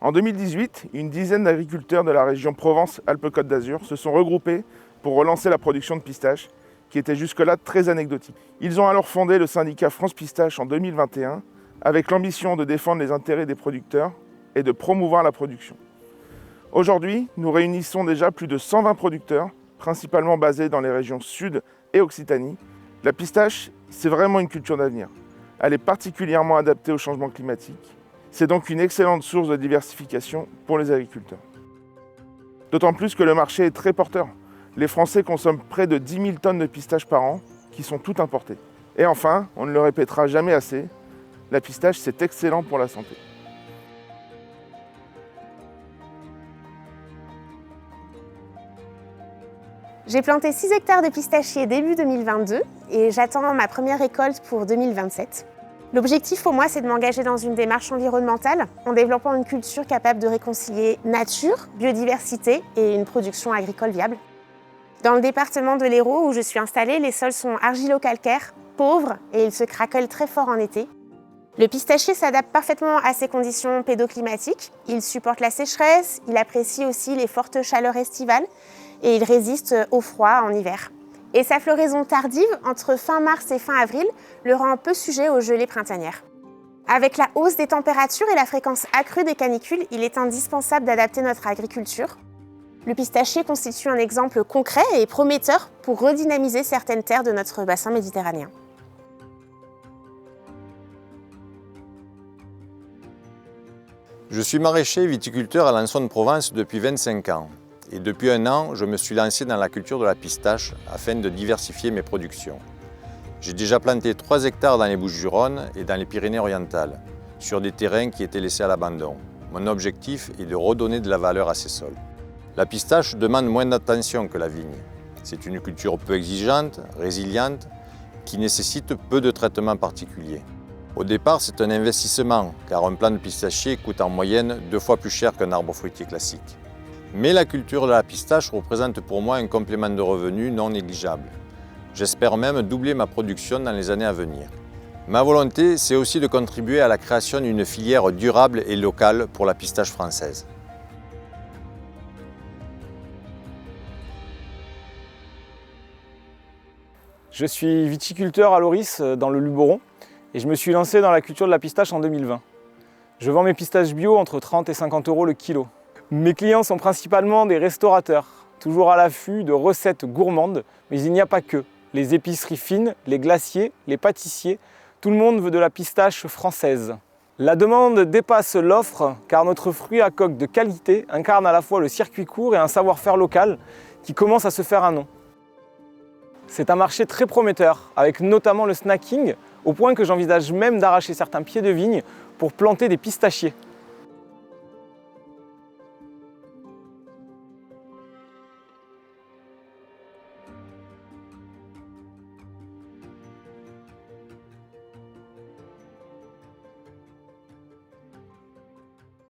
En 2018, une dizaine d'agriculteurs de la région Provence-Alpes-Côte d'Azur se sont regroupés pour relancer la production de pistaches, qui était jusque-là très anecdotique. Ils ont alors fondé le syndicat France Pistache en 2021, avec l'ambition de défendre les intérêts des producteurs et de promouvoir la production. Aujourd'hui, nous réunissons déjà plus de 120 producteurs, principalement basés dans les régions Sud et Occitanie. La pistache, c'est vraiment une culture d'avenir. Elle est particulièrement adaptée au changement climatique. C'est donc une excellente source de diversification pour les agriculteurs. D'autant plus que le marché est très porteur. Les Français consomment près de 10 000 tonnes de pistaches par an, qui sont toutes importées. Et enfin, on ne le répétera jamais assez, la pistache, c'est excellent pour la santé. J'ai planté 6 hectares de pistachiers début 2022 et j'attends ma première récolte pour 2027. L'objectif pour moi, c'est de m'engager dans une démarche environnementale en développant une culture capable de réconcilier nature, biodiversité et une production agricole viable. Dans le département de l'Hérault où je suis installée, les sols sont argilo-calcaires, pauvres et ils se craquelent très fort en été. Le pistachier s'adapte parfaitement à ces conditions pédoclimatiques. Il supporte la sécheresse, il apprécie aussi les fortes chaleurs estivales et il résiste au froid en hiver. Et sa floraison tardive, entre fin mars et fin avril, le rend peu sujet aux gelées printanières. Avec la hausse des températures et la fréquence accrue des canicules, il est indispensable d'adapter notre agriculture. Le pistachier constitue un exemple concret et prometteur pour redynamiser certaines terres de notre bassin méditerranéen. Je suis maraîcher et viticulteur à Lançon-de-Provence depuis 25 ans. Et depuis un an, je me suis lancé dans la culture de la pistache afin de diversifier mes productions. J'ai déjà planté 3 hectares dans les Bouches-du-Rhône et dans les Pyrénées-Orientales, sur des terrains qui étaient laissés à l'abandon. Mon objectif est de redonner de la valeur à ces sols. La pistache demande moins d'attention que la vigne. C'est une culture peu exigeante, résiliente, qui nécessite peu de traitements particuliers. Au départ, c'est un investissement, car un plant de pistachier coûte en moyenne 2 fois plus cher qu'un arbre fruitier classique. Mais la culture de la pistache représente pour moi un complément de revenus non négligeable. J'espère même doubler ma production dans les années à venir. Ma volonté, c'est aussi de contribuer à la création d'une filière durable et locale pour la pistache française. Je suis viticulteur à Loris, dans le Luberon, et je me suis lancé dans la culture de la pistache en 2020. Je vends mes pistaches bio entre 30 et 50 € le kilo. Mes clients sont principalement des restaurateurs, toujours à l'affût de recettes gourmandes, mais il n'y a pas que. Les épiceries fines, les glaciers, les pâtissiers, tout le monde veut de la pistache française. La demande dépasse l'offre car notre fruit à coque de qualité incarne à la fois le circuit court et un savoir-faire local qui commence à se faire un nom. C'est un marché très prometteur, avec notamment le snacking, au point que j'envisage même d'arracher certains pieds de vigne pour planter des pistachiers.